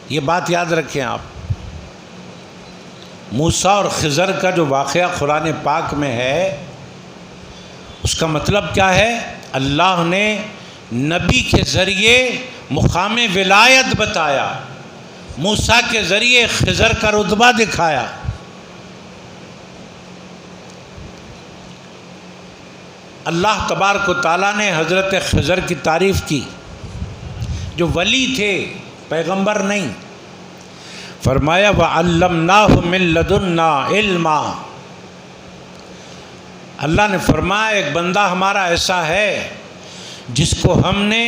یہ بات یاد رکھیں آپ، موسیٰ اور خضر کا جو واقعہ قرآن پاک میں ہے اس کا مطلب کیا ہے؟ اللہ نے نبی کے ذریعے مقام ولایت بتایا، موسیٰ کے ذریعے خضر کا رتبہ دکھایا۔ اللہ تبارک و تعالیٰ نے حضرت خضر کی تعریف کی، جو ولی تھے، پیغمبر نہیں۔ فرمایا وَعَلَّمْنَاهُ مِن لَدُنَّا عِلْمًا، اللہ نے فرمایا ایک بندہ ہمارا ایسا ہے جس کو ہم نے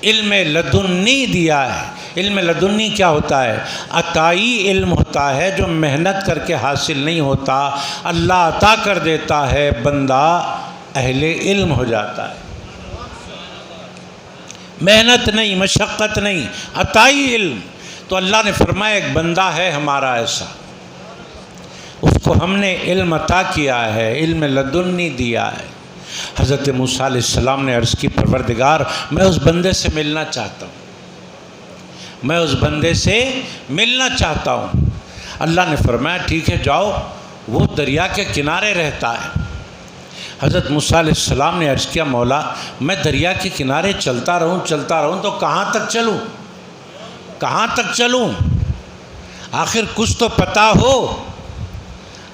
علم لدنی دیا ہے۔ علم لدنی کیا ہوتا ہے؟ عطائی علم ہوتا ہے جو محنت کر کے حاصل نہیں ہوتا، اللہ عطا کر دیتا ہے، بندہ اہل علم ہو جاتا ہے۔ محنت نہیں، مشقت نہیں، عطائی علم۔ تو اللہ نے فرمایا ایک بندہ ہے ہمارا ایسا، اس کو ہم نے علم عطا کیا ہے، علم لدنی دیا ہے۔ حضرت موسیٰ علیہ السلام نے عرض کی پروردگار میں اس بندے سے ملنا چاہتا ہوں، میں اس بندے سے ملنا چاہتا ہوں۔ اللہ نے فرمایا ٹھیک ہے جاؤ، وہ دریا کے کنارے رہتا ہے۔ حضرت موسیٰ علیہ السلام نے عرض کیا مولا میں دریا کے کنارے چلتا رہوں تو کہاں تک چلوں؟ کہاں تک چلوں؟ آخر کچھ تو پتہ ہو۔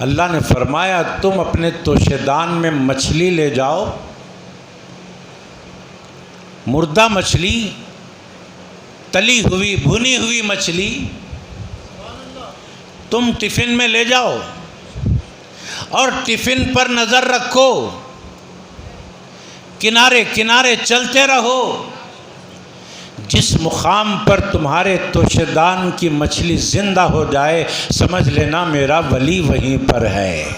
اللہ نے فرمایا تم اپنے توشے دان میں مچھلی لے جاؤ، مردہ مچھلی، تلی ہوئی بھنی ہوئی مچھلی تم ٹفن میں لے جاؤ، اور ٹفن پر نظر رکھو، کنارے کنارے چلتے رہو، جس مقام پر تمہارے توشے دان کی مچھلی زندہ ہو جائے سمجھ لینا میرا ولی وہیں پر ہے،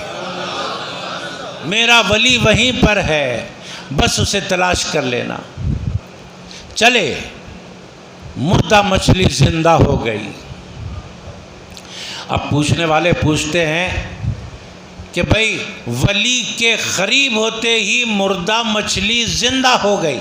میرا ولی وہیں پر ہے، بس اسے تلاش کر لینا۔ چلے، مردہ مچھلی زندہ ہو گئی۔ اب پوچھنے والے پوچھتے ہیں کہ بھئی ولی کے قریب ہوتے ہی مردہ مچھلی زندہ ہو گئی،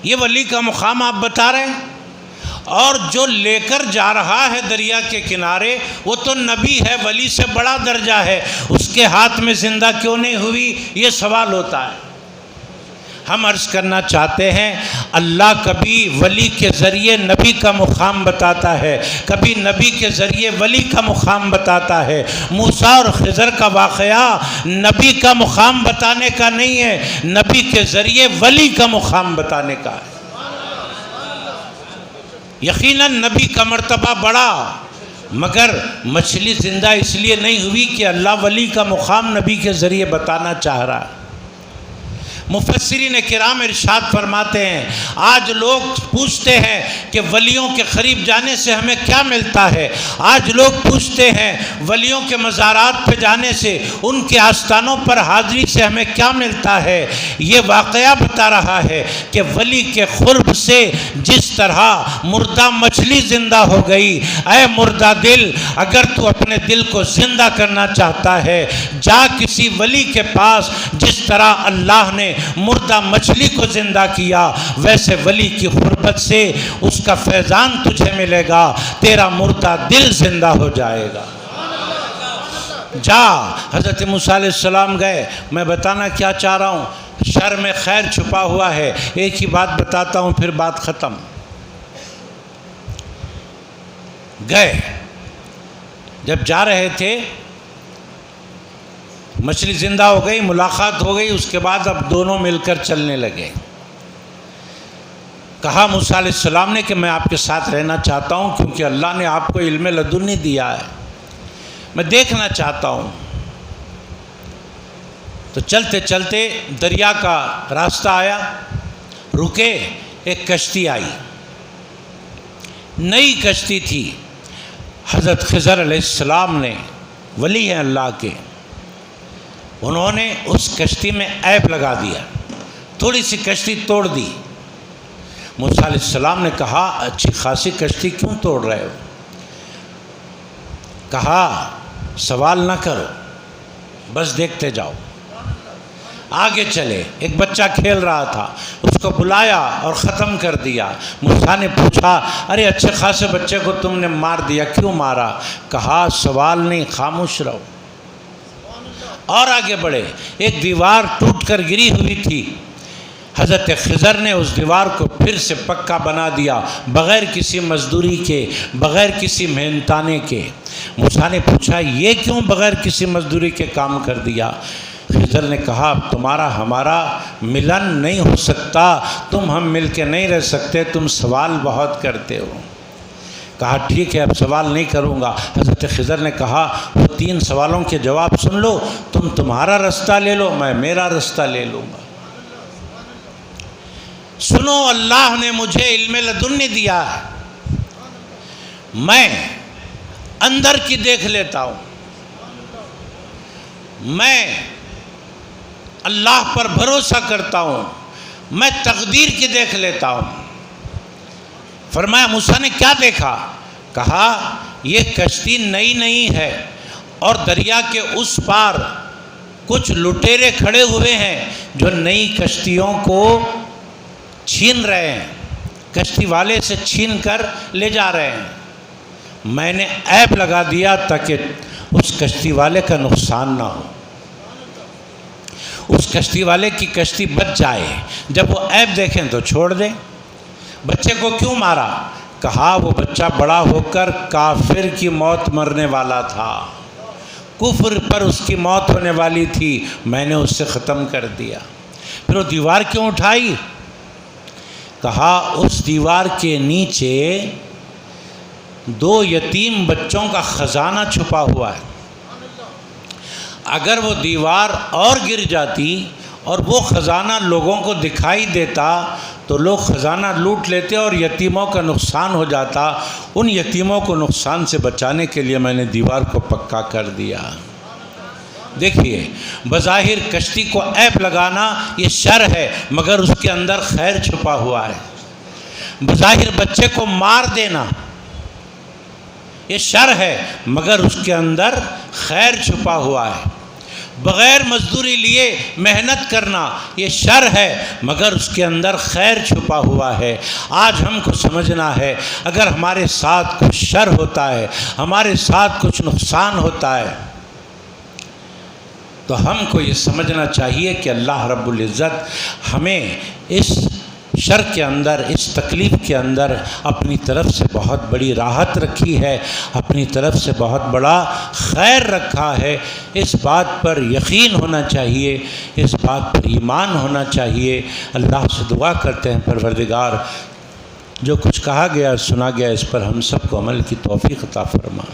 یہ ولی کا مقام آپ بتا رہے ہیں؟ اور جو لے کر جا رہا ہے دریا کے کنارے وہ تو نبی ہے، ولی سے بڑا درجہ ہے، اس کے ہاتھ میں زندہ کیوں نہیں ہوئی؟ یہ سوال ہوتا ہے۔ ہم عرض کرنا چاہتے ہیں اللہ کبھی ولی کے ذریعے نبی کا مقام بتاتا ہے، کبھی نبی کے ذریعے ولی کا مقام بتاتا ہے۔ موسیٰ اور خضر کا واقعہ نبی کا مقام بتانے کا نہیں ہے، نبی کے ذریعے ولی کا مقام بتانے کا ہے۔ یقیناً نبی کا مرتبہ بڑا، مگر مچھلی زندہ اس لیے نہیں ہوئی کہ اللہ ولی کا مقام نبی کے ذریعے بتانا چاہ رہا ہے۔ مفسرین کرام ارشاد فرماتے ہیں آج لوگ پوچھتے ہیں کہ ولیوں کے قریب جانے سے ہمیں کیا ملتا ہے، آج لوگ پوچھتے ہیں ولیوں کے مزارات پہ جانے سے، ان کے آستانوں پر حاضری سے ہمیں کیا ملتا ہے۔ یہ واقعہ بتا رہا ہے کہ ولی کے قرب سے جس طرح مردہ مچھلی زندہ ہو گئی، اے مردہ دل اگر تو اپنے دل کو زندہ کرنا چاہتا ہے جا کسی ولی کے پاس، جس طرح اللہ نے مردہ مچھلی کو زندہ کیا ویسے ولی کی قربت سے اس کا فیضان تجھے ملے گا، تیرا مردہ دل زندہ ہو جائے گا۔ جا۔ حضرت موسیٰ علیہ السلام گئے۔ میں بتانا کیا چاہ رہا ہوں، شر میں خیر چھپا ہوا ہے، ایک ہی بات بتاتا ہوں پھر بات ختم۔ گئے، جب جا رہے تھے مچھلی زندہ ہو گئی، ملاقات ہو گئی، اس کے بعد اب دونوں مل کر چلنے لگے۔ کہا موسیٰ علیہ السلام نے کہ میں آپ کے ساتھ رہنا چاہتا ہوں کیونکہ اللہ نے آپ کو علم لدنی دیا ہے، میں دیکھنا چاہتا ہوں۔ تو چلتے چلتے دریا کا راستہ آیا، رکے، ایک کشتی آئی، نئی کشتی تھی۔ حضرت خضر علیہ السلام نے، ولی ہیں اللہ کے، انہوں نے اس کشتی میں عیب لگا دیا، تھوڑی سی کشتی توڑ دی۔ موسیٰ علیہ السلام نے کہا اچھی خاصی کشتی کیوں توڑ رہے ہو؟ کہا سوال نہ کرو، بس دیکھتے جاؤ۔ آگے چلے، ایک بچہ کھیل رہا تھا، اس کو بلایا اور ختم کر دیا۔ موسیٰ نے پوچھا ارے اچھے خاصے بچے کو تم نے مار دیا، کیوں مارا؟ کہا سوال نہیں، خاموش رہو۔ اور آگے بڑھے، ایک دیوار ٹوٹ کر گری ہوئی تھی، حضرت خضر نے اس دیوار کو پھر سے پکا بنا دیا، بغیر کسی مزدوری کے، بغیر کسی محنتانے کے۔ موسیٰ نے پوچھا یہ کیوں بغیر کسی مزدوری کے کام کر دیا؟ خضر نے کہا اب تمہارا ہمارا ملن نہیں ہو سکتا، تم ہم مل کے نہیں رہ سکتے، تم سوال بہت کرتے ہو۔ کہا ٹھیک ہے اب سوال نہیں کروں گا۔ حضرت خضر نے کہا وہ 3 سوالوں کے جواب سن لو، تم تمہارا رستہ لے لو، میں میرا رستہ لے لوں گا۔ سنو، اللہ نے مجھے علم لدنی دیا ہے، میں اندر کی دیکھ لیتا ہوں، میں اللہ پر بھروسہ کرتا ہوں، میں تقدیر کی دیکھ لیتا ہوں۔ فرمایا موسیٰ نے کیا دیکھا؟ کہا یہ کشتی نئی نئی ہے اور دریا کے اس پار کچھ لٹیرے کھڑے ہوئے ہیں جو نئی کشتیوں کو چھین رہے ہیں، کشتی والے سے چھین کر لے جا رہے ہیں۔ میں نے عیب لگا دیا تاکہ اس کشتی والے کا نقصان نہ ہو، اس کشتی والے کی کشتی بچ جائے، جب وہ عیب دیکھیں تو چھوڑ دیں۔ بچے کو کیوں مارا؟ کہا وہ بچہ بڑا ہو کر کافر کی موت مرنے والا تھا، کفر پر اس کی موت ہونے والی تھی، میں نے اس سے ختم کر دیا۔ پھر وہ دیوار کیوں اٹھائی؟ کہا اس دیوار کے نیچے 2 یتیم بچوں کا خزانہ چھپا ہوا ہے، اگر وہ دیوار اور گر جاتی اور وہ خزانہ لوگوں کو دکھائی دیتا تو لوگ خزانہ لوٹ لیتے اور یتیموں کا نقصان ہو جاتا۔ ان یتیموں کو نقصان سے بچانے کے لیے میں نے دیوار کو پکا کر دیا۔ دیکھیے، بظاہر کشتی کو عیب لگانا یہ شر ہے، مگر اس کے اندر خیر چھپا ہوا ہے۔ بظاہر بچے کو مار دینا یہ شر ہے، مگر اس کے اندر خیر چھپا ہوا ہے۔ بغیر مزدوری لیے محنت کرنا یہ شر ہے، مگر اس کے اندر خیر چھپا ہوا ہے۔ آج ہم کو سمجھنا ہے اگر ہمارے ساتھ کچھ شر ہوتا ہے، ہمارے ساتھ کچھ نقصان ہوتا ہے، تو ہم کو یہ سمجھنا چاہیے کہ اللہ رب العزت ہمیں اس شر کے اندر، اس تکلیف کے اندر اپنی طرف سے بہت بڑی راحت رکھی ہے، اپنی طرف سے بہت بڑا خیر رکھا ہے۔ اس بات پر یقین ہونا چاہیے، اس بات پر ایمان ہونا چاہیے۔ اللہ سے دعا کرتے ہیں پروردگار جو کچھ کہا گیا سنا گیا اس پر ہم سب کو عمل کی توفیق عطا فرما۔